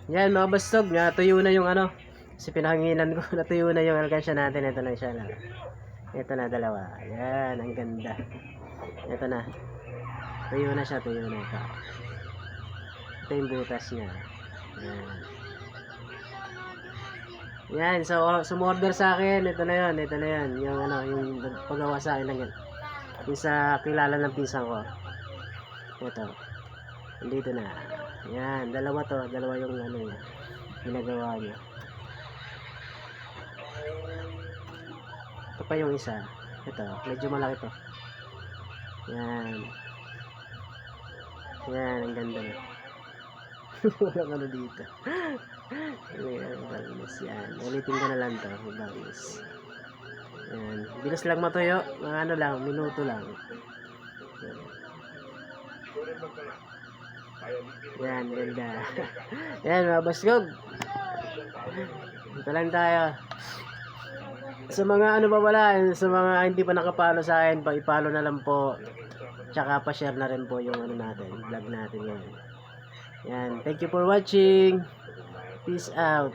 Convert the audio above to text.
Yan mga bastog, natuyo na yung ano. Kasi pinahanginan ko, natuyo na yung alkansya natin. Ito na siya lang. Ito na dalawa. Yan, ang ganda. Ito na. Tuyo na siya, tuyo na ito. Ito yung butas niya. Yan. Yan, so sumorder sa akin. Ito na yun, ito na yun. Yung ano, yung paggawa sa akin ng yan. Yung sa kilala ng pisang ko. Ito. Dito na. Yan, dalawa to. Dalawa yung ano niya. Ginagawa niya. Ito pa yung isa. Ito, medyo malaki to. Yan. Yan, ang ganda na. Walang ano dito. Yan, bangus. Yan. Ulitin ko na lang to. Bangus. Yan. Bilis lang matuyo. Mga ano lang, minuto lang. Yan, ganda. Yan, mga basgog. Ito lang tayo. Sa mga ano pa pala, sa mga hindi pa nakapalo sa akin, pa-ipalo na lang po. Tsaka pa-share na rin po yung ano natin, vlog natin ngayon. Yan, thank you for watching. Peace out.